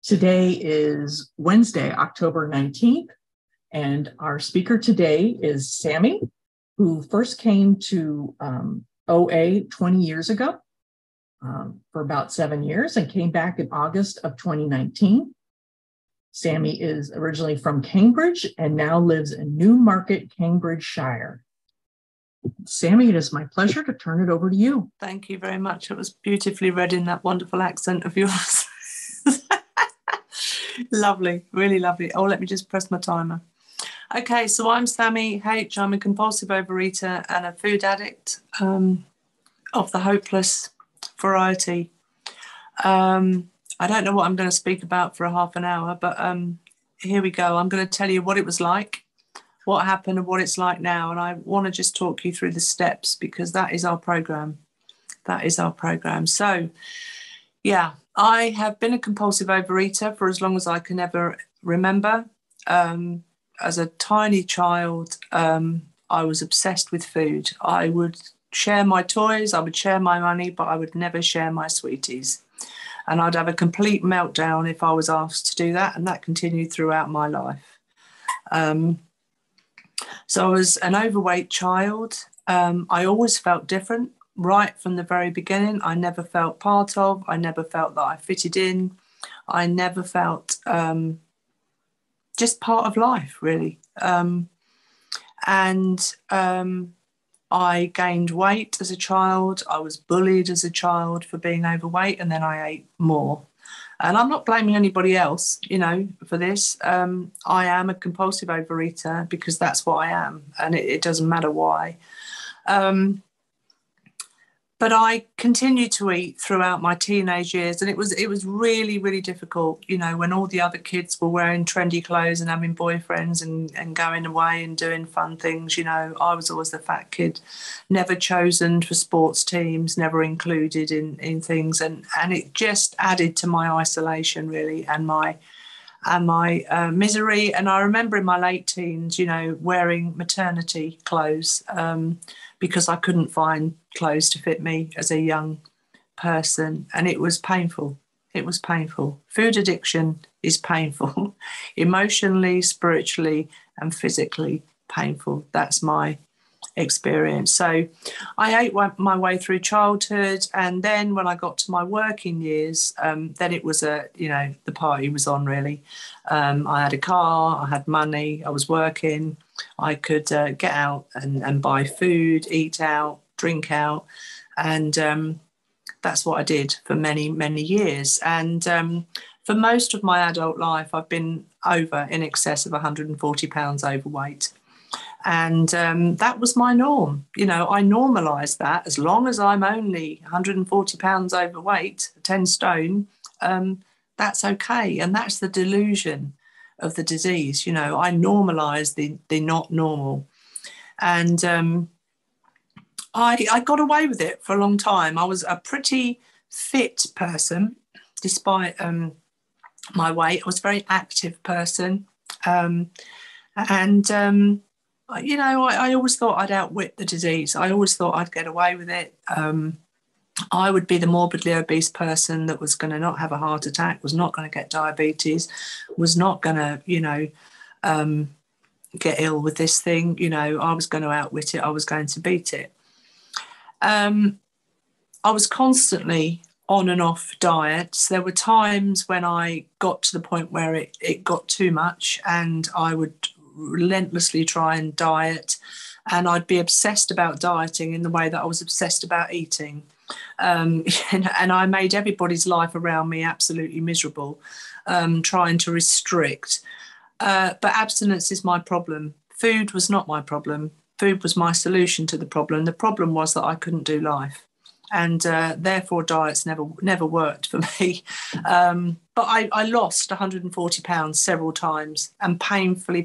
Today is Wednesday, October 19th, and our speaker today is Sammy, who first came to OA 20 years ago for about 7 years and came back in August of 2019. Sammy is originally from Cambridge and now lives in Newmarket, Cambridgeshire. Sammy, it is my pleasure to turn it over to you. Thank you very much. It was beautifully read in that wonderful accent of yours. Lovely, really lovely. Oh, let me just press my timer. Okay, so I'm Sammy H. I'm a compulsive overeater and a food addict of the hopeless variety. I don't know what I'm going to speak about for a half an hour, but here we go. I'm going to tell you what it was like, what happened and what it's like now. And I want to just talk you through the steps because that is our program. That is our program. So, yeah, I have been a compulsive overeater for as long as I can ever remember. As a tiny child, I was obsessed with food. I would share my toys, I would share my money, but I would never share my sweeties. And I'd have a complete meltdown if I was asked to do that, and that continued throughout my life. So I was an overweight child. I always felt different. Right from the very beginning, I never felt part of, I never felt that I fitted in. I never felt just part of life, really. I gained weight as a child. I was bullied as a child for being overweight, and then I ate more. And I'm not blaming anybody else, for this. I am a compulsive overeater because that's what I am, and it doesn't matter why. But I continued to eat throughout my teenage years, and it was really, really difficult, when all the other kids were wearing trendy clothes and having boyfriends and going away and doing fun things. I was always the fat kid, never chosen for sports teams, never included in things, and it just added to my isolation, really, and my misery. And I remember in my late teens, wearing maternity clothes because I couldn't find clothes to fit me as a young person. And it was painful. It was painful. Food addiction is painful, emotionally, spiritually, and physically painful. That's my experience. So I ate my way through childhood, and then when I got to my working years, then it was the party was on, really. I had a car, I had money, I was working, I could get out and buy food, eat out, drink out, and that's what I did for many, many years. And for most of my adult life, I've been in excess of 140 pounds overweight. And that was my norm. I normalised that. As long as I'm only 140 pounds overweight, 10 stone, that's okay. And that's the delusion of the disease. I normalised the not normal. And I got away with it for a long time. I was a pretty fit person, despite my weight. I was a very active person. I always thought I'd outwit the disease. I always thought I'd get away with it. I would be the morbidly obese person that was going to not have a heart attack, was not going to get diabetes, was not going to, get ill with this thing. I was going to outwit it. I was going to beat it. I was constantly on and off diets. There were times when I got to the point where it got too much, and I would relentlessly try and diet, and I'd be obsessed about dieting in the way that I was obsessed about eating, and I made everybody's life around me absolutely miserable, trying to restrict, but abstinence is my problem. Food was not my problem. Food was my solution to the problem. The problem was that I couldn't do life, and therefore diets never worked for me. But I lost 140 pounds several times, and painfully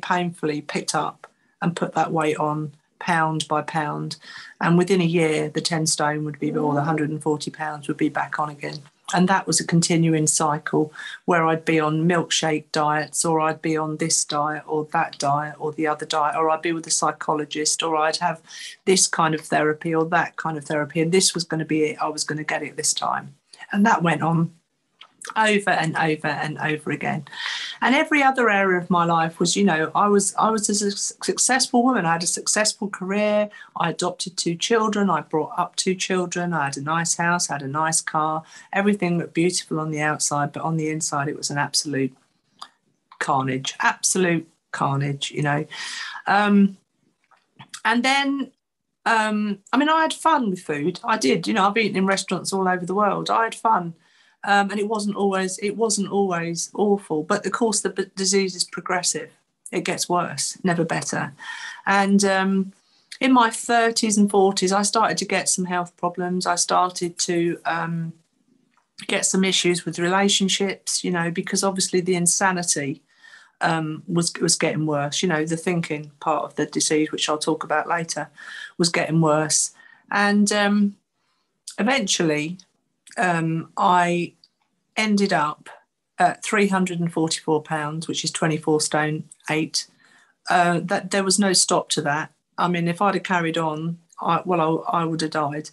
picked up and put that weight on pound by pound. And within a year, the 10 stone would be, or the 140 pounds would be back on again. And that was a continuing cycle where I'd be on milkshake diets, or I'd be on this diet or that diet or the other diet, or I'd be with a psychologist, or I'd have this kind of therapy or that kind of therapy. And this was going to be it. I was going to get it this time. And that went on over and over and over again. And every other area of my life was, I was a successful woman. I had a successful career. I adopted 2 children. I brought up 2 children. I had a nice house, I had a nice car. Everything looked beautiful on the outside, but on the inside, it was an absolute carnage, And then, I had fun with food. I did, I've eaten in restaurants all over the world. I had fun. And it wasn't always awful. But of course, the disease is progressive. It gets worse, never better. And in my 30s and 40s, I started to get some health problems. I started to get some issues with relationships, because obviously the insanity was getting worse. The thinking part of the disease, which I'll talk about later, was getting worse. And eventually, I ended up at 344 pounds, which is 24 stone 8. That there was no stop to that. If I'd have carried on, I would have died.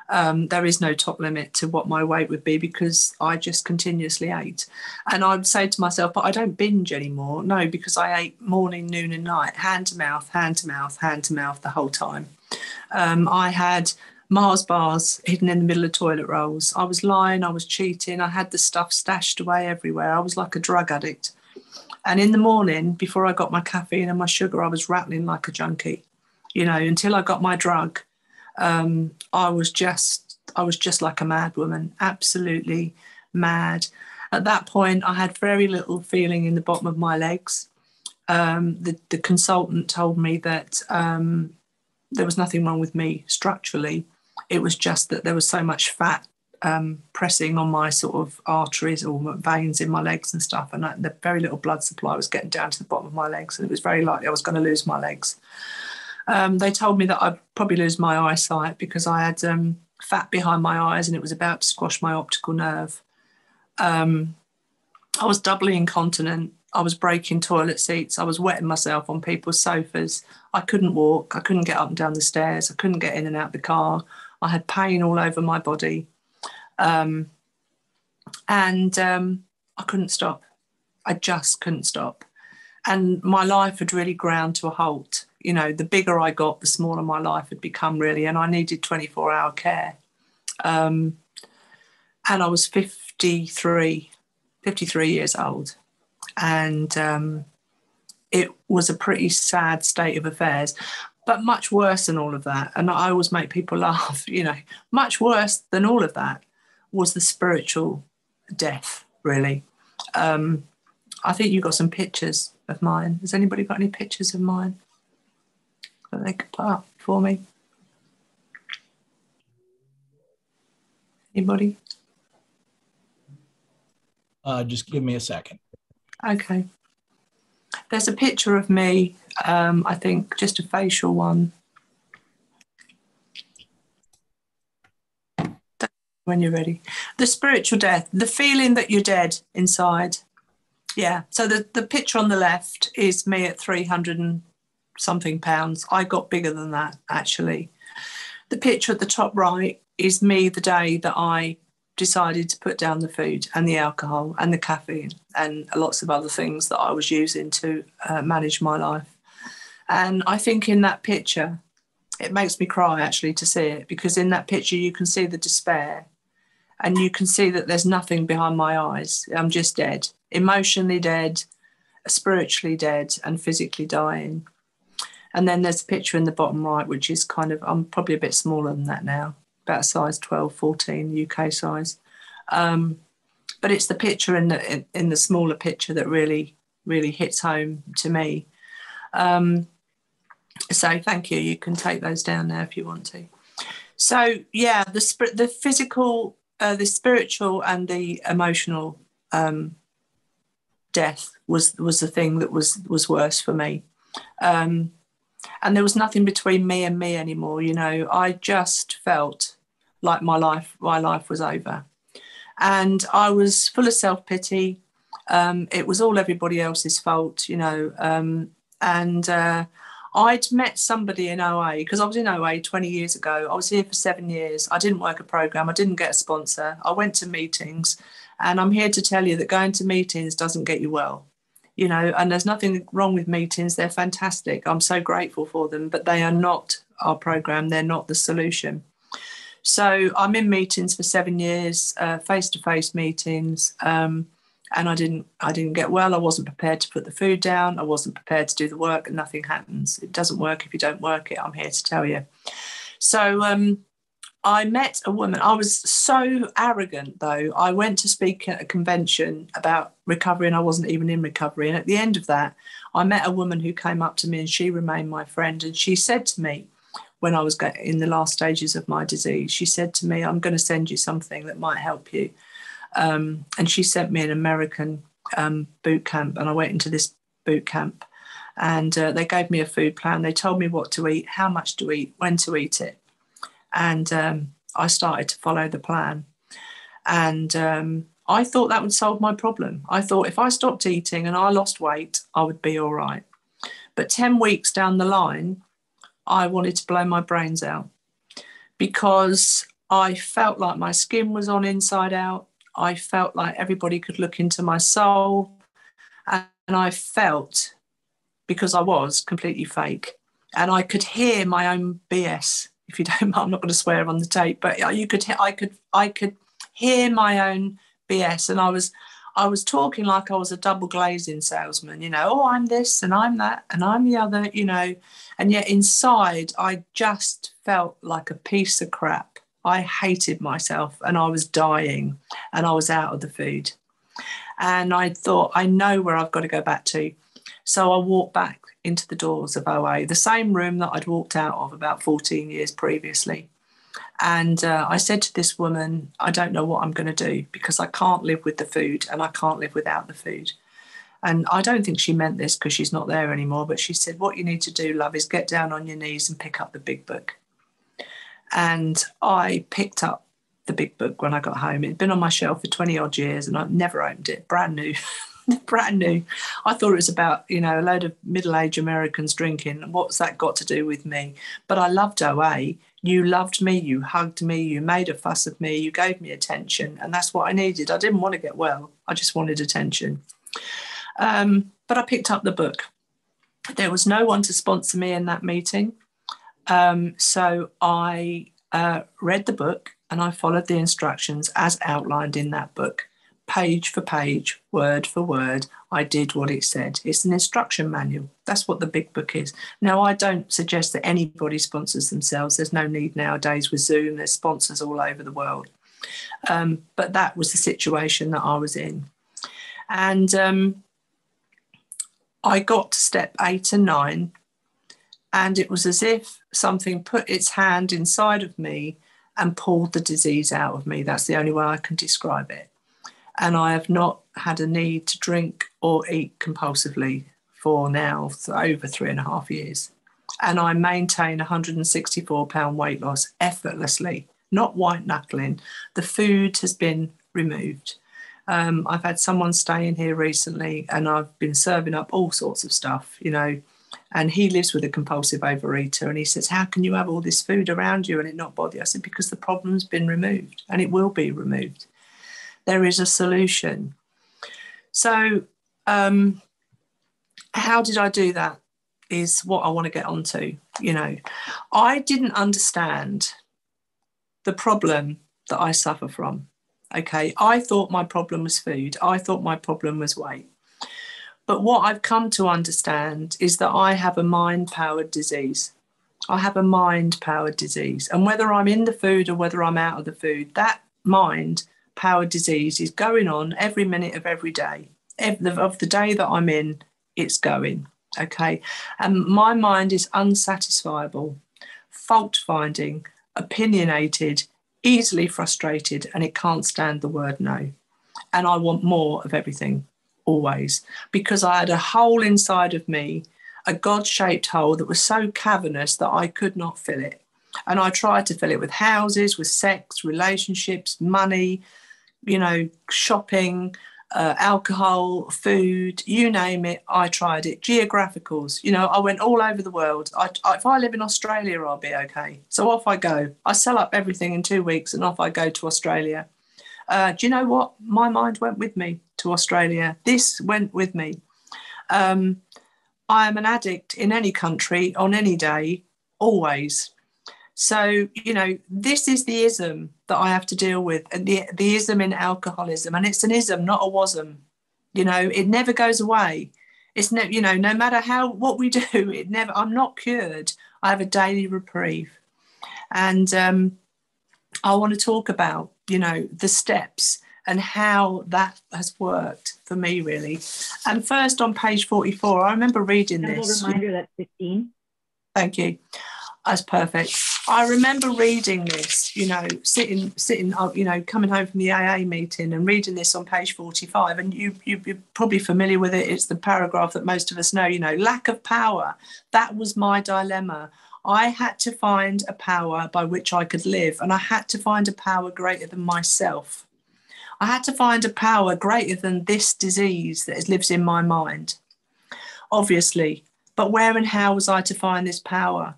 There is no top limit to what my weight would be because I just continuously ate. And I would say to myself, but I don't binge anymore. No, because I ate morning, noon and night, hand to mouth, hand to mouth, hand to mouth the whole time. I had Mars bars hidden in the middle of toilet rolls. I was lying, I was cheating. I had the stuff stashed away everywhere. I was like a drug addict. And in the morning, before I got my caffeine and my sugar, I was rattling like a junkie, until I got my drug. I was just like a mad woman, absolutely mad. At that point, I had very little feeling in the bottom of my legs. The consultant told me that there was nothing wrong with me structurally. It was just that there was so much fat pressing on my sort of arteries or veins in my legs and stuff, and the very little blood supply was getting down to the bottom of my legs, and it was very likely I was going to lose my legs. They told me that I'd probably lose my eyesight because I had fat behind my eyes and it was about to squash my optical nerve. I was doubly incontinent. I was breaking toilet seats. I was wetting myself on people's sofas. I couldn't walk. I couldn't get up and down the stairs. I couldn't get in and out the car. I had pain all over my body. And I couldn't stop. I just couldn't stop. And my life had really ground to a halt. The bigger I got, the smaller my life had become, really, and I needed 24-hour care. And I was 53 years old. And it was a pretty sad state of affairs, but much worse than all of that. And I always make people laugh, much worse than all of that was the spiritual death, really. I think you got some pictures of mine. Has anybody got any pictures of mine that they could put up for me? Anybody? Just give me a second. Okay. There's a picture of me, I think just a facial one. When you're ready. The spiritual death, the feeling that you're dead inside. Yeah. So the picture on the left is me at 300 and something pounds. I got bigger than that, actually. The picture at the top right is me the day that I decided to put down the food and the alcohol and the caffeine and lots of other things that I was using to manage my life. And I think in that picture, it makes me cry actually to see it, because in that picture you can see the despair and you can see that there's nothing behind my eyes. I'm just dead, emotionally dead, spiritually dead and physically dying. And then there's a picture in the bottom right, which is kind of, I'm probably a bit smaller than that now, about size 12, 14, UK size. But it's the picture in the smaller picture that really, really hits home to me. So thank you. You can take those down now if you want to. So yeah, the physical, the spiritual and the emotional death was the thing that was worse for me. And there was nothing between me and me anymore. I just felt like my life was over. And I was full of self-pity. It was all everybody else's fault, and I'd met somebody in OA, because I was in OA 20 years ago. I was here for 7 years. I didn't work a program. I didn't get a sponsor. I went to meetings And I'm here to tell you that going to meetings doesn't get you well, you know, and there's nothing wrong with meetings. They're fantastic. I'm so grateful for them, but they are not our program. They're not the solution. So I'm in meetings for 7 years, face-to-face meetings, and I didn't get well. I wasn't prepared to put the food down. I wasn't prepared to do the work, and nothing happens. It doesn't work if you don't work it. I'm here to tell you. So I met a woman. I was so arrogant, though. I went to speak at a convention about recovery, and I wasn't even in recovery. And at the end of that, I met a woman who came up to me, and she remained my friend. And she said to me, when I was in the last stages of my disease, she said to me, I'm going to send you something that might help you. And she sent me an American boot camp, and I went into this boot camp, and they gave me a food plan. They told me what to eat, how much to eat, when to eat it. And I started to follow the plan. And I thought that would solve my problem. I thought if I stopped eating and I lost weight, I would be all right. But 10 weeks down the line, I wanted to blow my brains out because I felt like my skin was on inside out. I felt like everybody could look into my soul. And I felt, because I was completely fake, and I could hear my own BS. If you don't mind, I'm not going to swear on the tape, but I could hear my own BS, and I was talking like I was a double glazing salesman, you know, oh, I'm this and I'm that and I'm the other, you know, and yet inside I just felt like a piece of crap. I hated myself and I was dying and I was out of the food. And I thought, I know where I've got to go back to. So I walked back into the doors of OA, the same room that I'd walked out of about 14 years previously. And I said to this woman, I don't know what I'm going to do because I can't live with the food and I can't live without the food. And I don't think she meant this because she's not there anymore, but she said, what you need to do, love, is get down on your knees and pick up the big book. And I picked up the big book when I got home. It'd been on my shelf for 20 odd years and I've never opened it, brand new. Brand new. I thought it was about, you know, a load of middle-aged Americans drinking. What's that got to do with me? But I loved OA. You loved me, you hugged me, you made a fuss of me, you gave me attention, and that's what I needed. I didn't want to get well. I just wanted attention. But I picked up the book. There was no one to sponsor me in that meeting. So I read the book and I followed the instructions as outlined in that book. Page for page, word for word, I did what it said. It's an instruction manual. That's what the big book is. Now, I don't suggest that anybody sponsors themselves. There's no need nowadays with Zoom. There's sponsors all over the world. But that was the situation that I was in. And I got to step 8 and 9, and it was as if something put its hand inside of me and pulled the disease out of me. That's the only way I can describe it. And I have not had a need to drink or eat compulsively for now over 3.5 years. And I maintain 164-pound weight loss effortlessly, not white knuckling. The food has been removed. I've had someone stay in here recently and I've been serving up all sorts of stuff, you know, and he lives with a compulsive overeater and he says, how can you have all this food around you and it not bother you? I said, because the problem's been removed and it will be removed. There is a solution. So how did I do that is what I want to get onto. You know, I didn't understand the problem that I suffer from. Okay, I thought my problem was food. I thought my problem was weight. But what I've come to understand is that I have a mind-powered disease. I have a mind-powered disease. And whether I'm in the food or whether I'm out of the food, that mind-powered disease is going on every minute of every day. Of the day that I'm in, it's going, okay? And my mind is unsatisfiable, fault-finding, opinionated, easily frustrated, and it can't stand the word no. And I want more of everything, always, because I had a hole inside of me, a God-shaped hole that was so cavernous that I could not fill it. And I tried to fill it with houses, with sex, relationships, money, you know, shopping, alcohol, food, you name it, I tried it. Geographicals, you know, I went all over the world. If I live in Australia, I'll be okay. So off I go. I sell up everything in 2 weeks and off I go to Australia. Do you know what? My mind went with me to Australia. This went with me. I am an addict in any country, on any day, always. So, this is the ism that I have to deal with, and the ism in alcoholism. And it's an ism, not a wasm. It never goes away. It's no matter what we do, I'm not cured. I have a daily reprieve. And I want to talk about, the steps and how that has worked for me, really. And first on page 44, I remember reading this. A reminder, that's 15. Thank you. That's perfect. I remember reading this, sitting, coming home from the AA meeting and reading this on page 45. And you're probably familiar with it. It's the paragraph that most of us know, lack of power. That was my dilemma. I had to find a power by which I could live, and I had to find a power greater than myself. I had to find a power greater than this disease that lives in my mind, obviously. But where and how was I to find this power?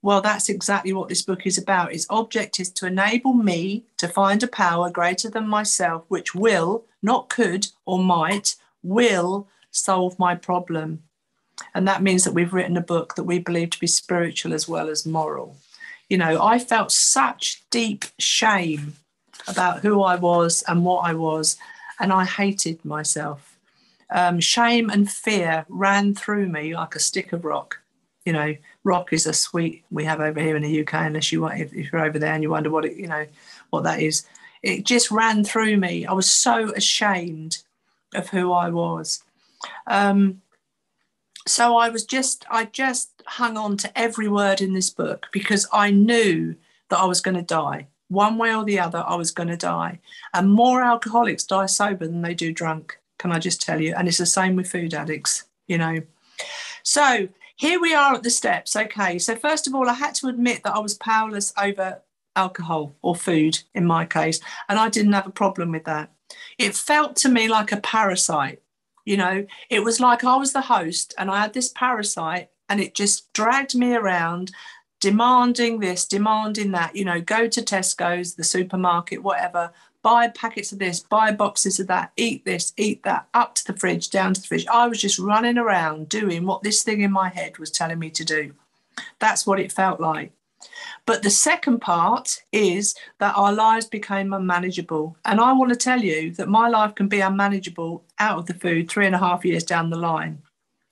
Well, that's exactly what this book is about. Its object is to enable me to find a power greater than myself, which will, not could or might, will solve my problem. And that means that we've written a book that we believe to be spiritual as well as moral. I felt such deep shame about who I was and what I was, and I hated myself. Shame and fear ran through me like a stick of rock. Rock is a sweet we have over here in the UK, unless if you're over there and you wonder what that is. It just ran through me. I was so ashamed of who I was. So I just hung on to every word in this book because I knew that I was going to die. One way or the other, I was going to die. And more alcoholics die sober than they do drunk, can I just tell you? And it's the same with food addicts, So here we are at the steps. Okay, so first of all, I had to admit that I was powerless over alcohol or food in my case, and I didn't have a problem with that. It felt to me like a parasite. It was like I was the host and I had this parasite and it just dragged me around, demanding this, demanding that, go to Tesco's, the supermarket, whatever, buy packets of this, buy boxes of that, eat this, eat that, up to the fridge, down to the fridge. I was just running around doing what this thing in my head was telling me to do. That's what it felt like. But the second part is that our lives became unmanageable. And I want to tell you that my life can be unmanageable out of the food 3.5 years down the line.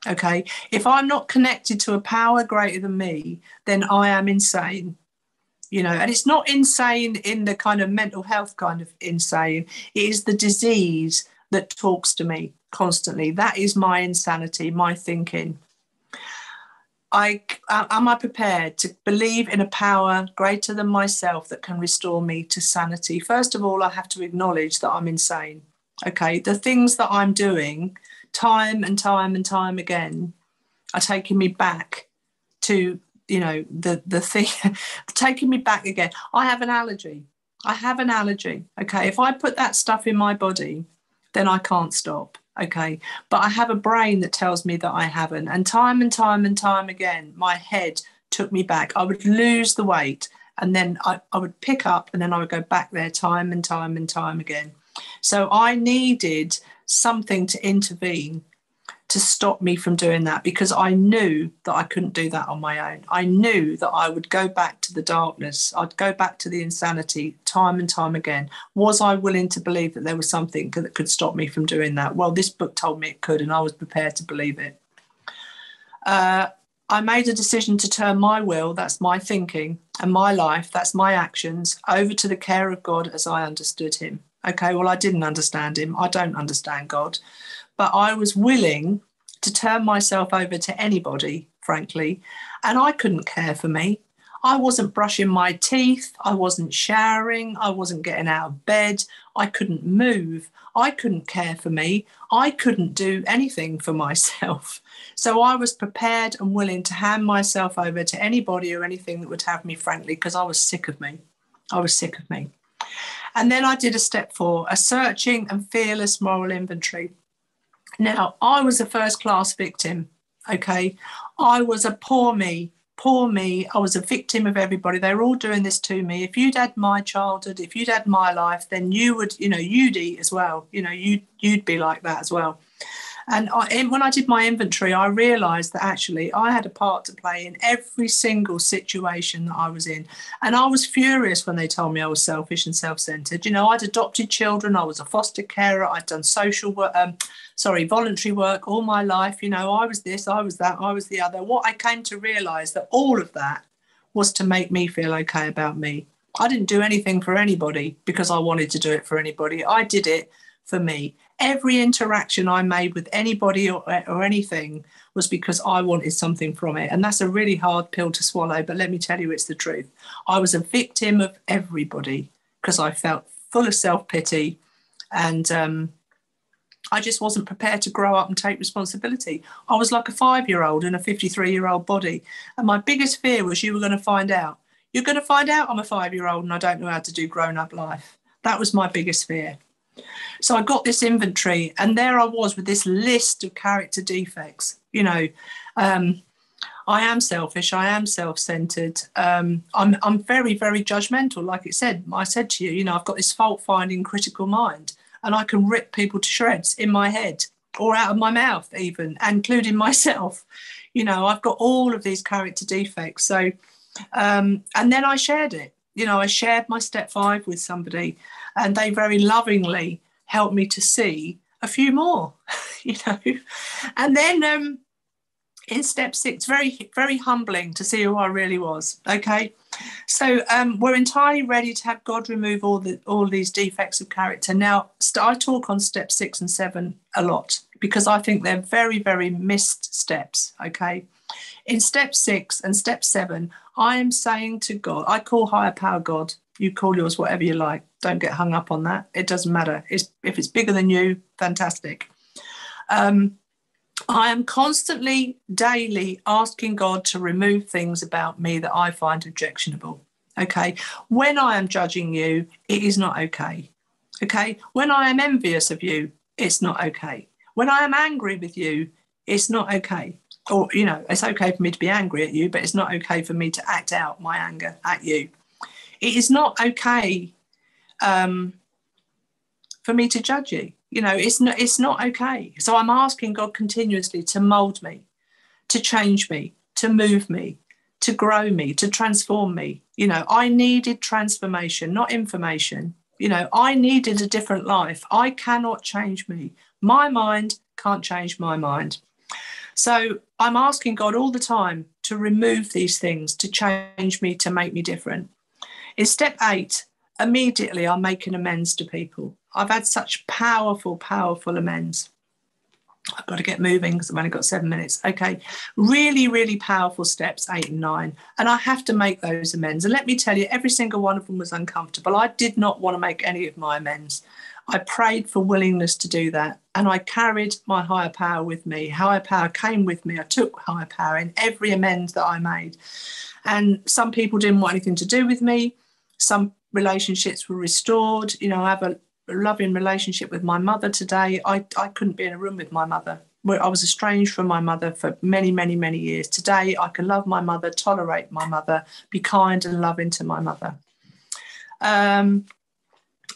Okay. If I'm not connected to a power greater than me, then I am insane. And it's not insane in the kind of mental health kind of insane. It is the disease that talks to me constantly. That is my insanity, my thinking. Am I prepared to believe in a power greater than myself that can restore me to sanity? First of all, I have to acknowledge that I'm insane. Okay, the things that I'm doing time and time and time again are taking me back to, the thing, taking me back again. I have an allergy. Okay, if I put that stuff in my body, then I can't stop. Okay, but I have a brain that tells me that I haven't. And time again, my head took me back. I would lose the weight and then I would pick up and then I would go back there time and time again. So I needed something to intervene to stop me from doing that because I knew that I couldn't do that on my own. I knew that I would go back to the darkness. I'd go back to the insanity time and time again. Was I willing to believe that there was something that could stop me from doing that? Well, this book told me it could, and I was prepared to believe it. I made a decision to turn my will, that's my thinking, and my life, that's my actions, over to the care of God as I understood him. Okay, well, I didn't understand him. I don't understand God. But I was willing to turn myself over to anybody, frankly, and I couldn't care for me. I wasn't brushing my teeth. I wasn't showering. I wasn't getting out of bed. I couldn't move. I couldn't care for me. I couldn't do anything for myself. So I was prepared and willing to hand myself over to anybody or anything that would have me, frankly, because I was sick of me. And then I did a step 4, a searching and fearless moral inventory. Now, I was a first-class victim, okay? I was a poor me poor me. I was a victim of everybody. They were all doing this to me. If you'd had my childhood, if you'd had my life, then you would, you'd eat as well. You'd be like that as well. And when I did my inventory, I realised that actually I had a part to play in every single situation that I was in. And I was furious when they told me I was selfish and self-centred. I'd adopted children. I was a foster carer. I'd done social work, voluntary work all my life. I was this, I was that, I was the other. What I came to realise that all of that was to make me feel okay about me. I didn't do anything for anybody because I wanted to do it for anybody. I did it for me. Every interaction I made with anybody or anything was because I wanted something from it. And that's a really hard pill to swallow, but let me tell you, it's the truth. I was a victim of everybody because I felt full of self-pity, and I just wasn't prepared to grow up and take responsibility. I was like a 5-year-old in a 53-year-old body. And my biggest fear was you were going to find out. You're going to find out I'm a 5-year-old and I don't know how to do grown-up life. That was my biggest fear. So I got this inventory, and there I was with this list of character defects. I am selfish. I am self-centered. I'm very, very judgmental. Like I said to you, I've got this fault-finding critical mind, and I can rip people to shreds in my head or out of my mouth even, including myself. I've got all of these character defects. So, and then I shared it. I shared my step 5 with somebody, and they very lovingly helped me to see a few more, And then in step 6, very, very humbling to see who I really was. Okay. So we're entirely ready to have God remove all these defects of character. Now, I talk on step 6 and 7 a lot because I think they're very, very missed steps. Okay. In step 6 and step 7, I am saying to God, I call higher power God. You call yours whatever you like. Don't get hung up on that. It doesn't matter. If it's bigger than you, fantastic. I am constantly, daily asking God to remove things about me that I find objectionable. Okay. When I am judging you, it is not okay. Okay. When I am envious of you, it's not okay. When I am angry with you, it's not okay. Or, it's okay for me to be angry at you, but it's not okay for me to act out my anger at you. It is not okay for me to judge you. It's not okay. So I'm asking God continuously to mold me, to change me, to move me, to grow me, to transform me. I needed transformation, not information. I needed a different life. I cannot change me. My mind can't change my mind. So I'm asking God all the time to remove these things, to change me, to make me different. In step 8, immediately I'm making amends to people. I've had such powerful, powerful amends. I've got to get moving because I've only got 7 minutes. Okay, really, really powerful steps 8 and 9. And I have to make those amends. And let me tell you, every single one of them was uncomfortable. I did not want to make any of my amends. I prayed for willingness to do that. And I carried my higher power with me. Higher power came with me. I took higher power in every amend that I made. And some people didn't want anything to do with me. Some relationships were restored. I have a loving relationship with my mother today. I couldn't be in a room with my mother. I was estranged from my mother for many, many, many years. Today, I can love my mother, tolerate my mother, be kind and loving to my mother.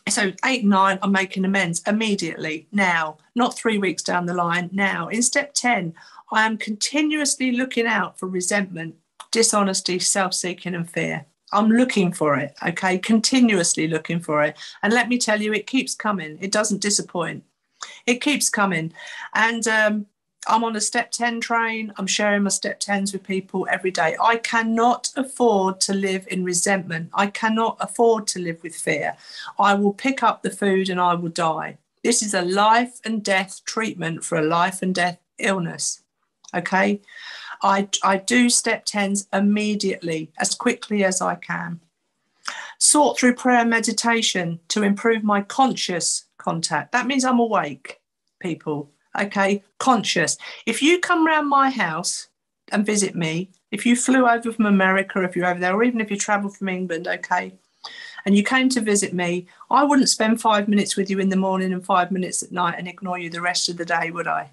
So 8 and 9, I'm making amends immediately, now, not 3 weeks down the line, now. In step 10, I am continuously looking out for resentment, dishonesty, self-seeking and fear. I'm looking for it, okay, continuously looking for it. And let me tell you, it keeps coming. It doesn't disappoint. It keeps coming. And I'm on a step 10 train. I'm sharing my step 10s with people every day. I cannot afford to live in resentment. I cannot afford to live with fear. I will pick up the food and I will die. This is a life and death treatment for a life and death illness, okay? I do step 10s immediately, as quickly as I can. Sought through prayer and meditation to improve my conscious contact. That means I'm awake, people, okay? Conscious. If you come round my house and visit me, if you flew over from America, if you're over there, or even if you travel from England, okay, and you came to visit me, I wouldn't spend 5 minutes with you in the morning and 5 minutes at night and ignore you the rest of the day, would I?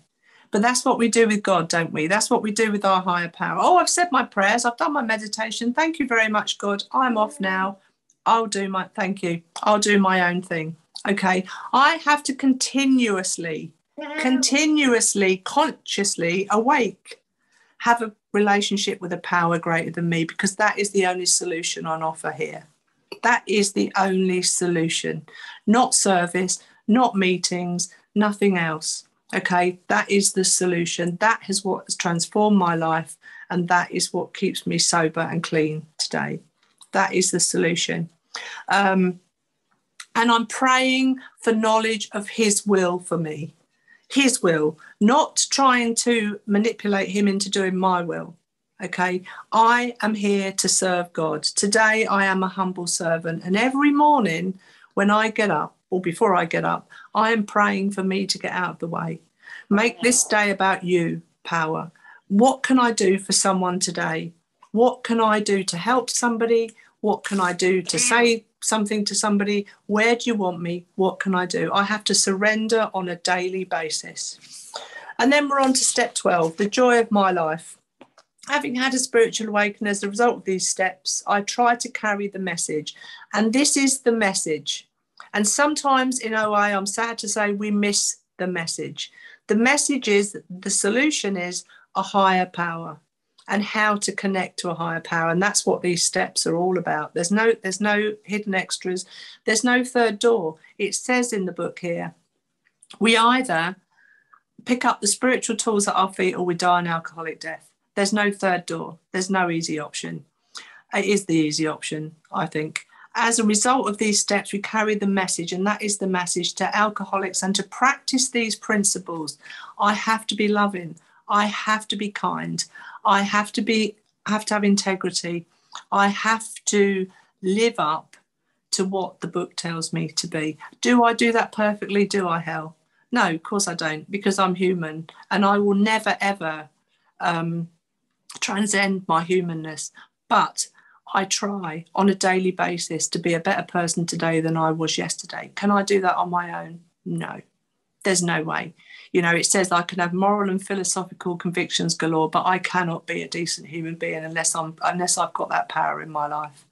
But that's what we do with God, don't we? That's what we do with our higher power. Oh, I've said my prayers. I've done my meditation. Thank you very much, God. I'm off now. Thank you. I'll do my own thing. Okay. I have to continuously, consciously awake, have a relationship with a power greater than me, because that is the only solution on offer here. That is the only solution. Not service, not meetings, nothing else. Okay, that is the solution. That is what has transformed my life, and that is what keeps me sober and clean today. That is the solution. And I'm praying for knowledge of his will for me. His will, not trying to manipulate him into doing my will. Okay, I am here to serve God. Today I am a humble servant, and every morning when I get up, or before I get up, I am praying for me to get out of the way. Make this day about you, power. What can I do for someone today? What can I do to help somebody? What can I do to say something to somebody? Where do you want me? What can I do? I have to surrender on a daily basis. And then we're on to step 12, the joy of my life. Having had a spiritual awakening as a result of these steps, I try to carry the message. And this is the message. And sometimes in OA, I'm sad to say, we miss the message. The message is, the solution is a higher power, and how to connect to a higher power. And that's what these steps are all about. There's no hidden extras. There's no third door. It says in the book here, we either pick up the spiritual tools at our feet or we die an alcoholic death. There's no third door. There's no easy option. It is the easy option, I think. As a result of these steps, we carry the message, and that is the message to alcoholics. And to practice these principles, I have to be loving. I have to be kind. I have to have integrity. I have to live up to what the book tells me to be. Do I do that perfectly? Do I, hell? No, of course I don't, because I'm human, and I will never, ever transcend my humanness. But I try on a daily basis to be a better person today than I was yesterday. Can I do that on my own? No, there's no way. You know, it says I can have moral and philosophical convictions galore, but I cannot be a decent human being unless I've got that power in my life.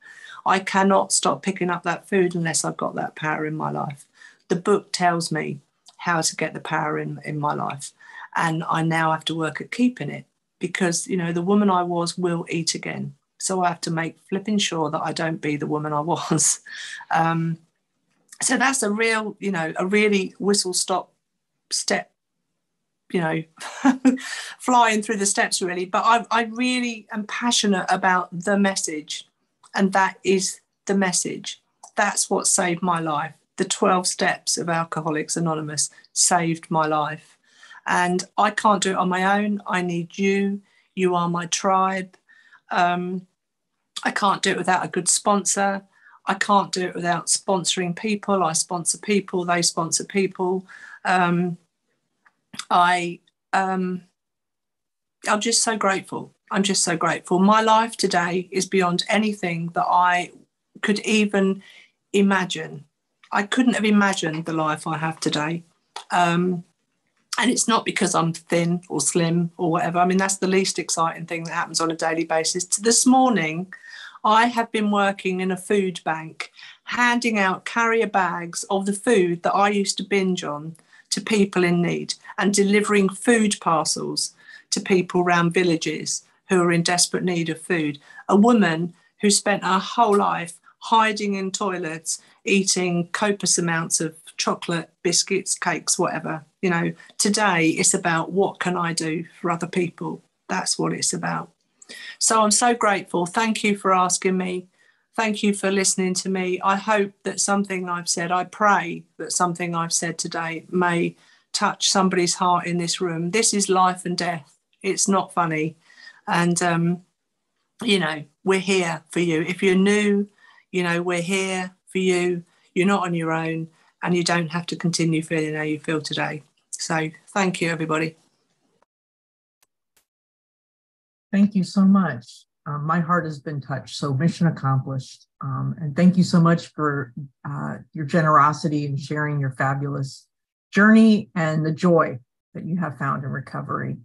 I cannot stop picking up that food unless I've got that power in my life. The book tells me how to get the power in my life, and I now have to work at keeping it, because, you know, the woman I was will eat again. So I have to make flipping sure that I don't be the woman I was. So that's a really whistle-stop step, you know, flying through the steps really. But I really am passionate about the message, and that is the message. That's what saved my life. The 12 steps of Alcoholics Anonymous saved my life. And I can't do it on my own. I need you. You are my tribe. I can't do it without a good sponsor. I can't do it without sponsoring people. I sponsor people, they sponsor people. I'm just so grateful. I'm just so grateful. My life today is beyond anything that I could even imagine. I couldn't have imagined the life I have today. And it's not because I'm thin or slim or whatever. I mean, that's the least exciting thing that happens on a daily basis. This morning, I have been working in a food bank, handing out carrier bags of the food that I used to binge on to people in need, and delivering food parcels to people around villages who are in desperate need of food. A woman who spent her whole life hiding in toilets, eating copious amounts of chocolate, biscuits, cakes, whatever. You know, today it's about what can I do for other people. That's what it's about. So I'm so grateful. Thank you for asking me. Thank you for listening to me. I hope that something I've said, I pray that something I've said today may touch somebody's heart in this room. This is life and death. It's not funny. And, you know, we're here for you. If you're new, you know, we're here for you. You're not on your own, and you don't have to continue feeling how you feel today. So thank you, everybody. Thank you so much. My heart has been touched, so mission accomplished. And thank you so much for your generosity and sharing your fabulous journey and the joy that you have found in recovery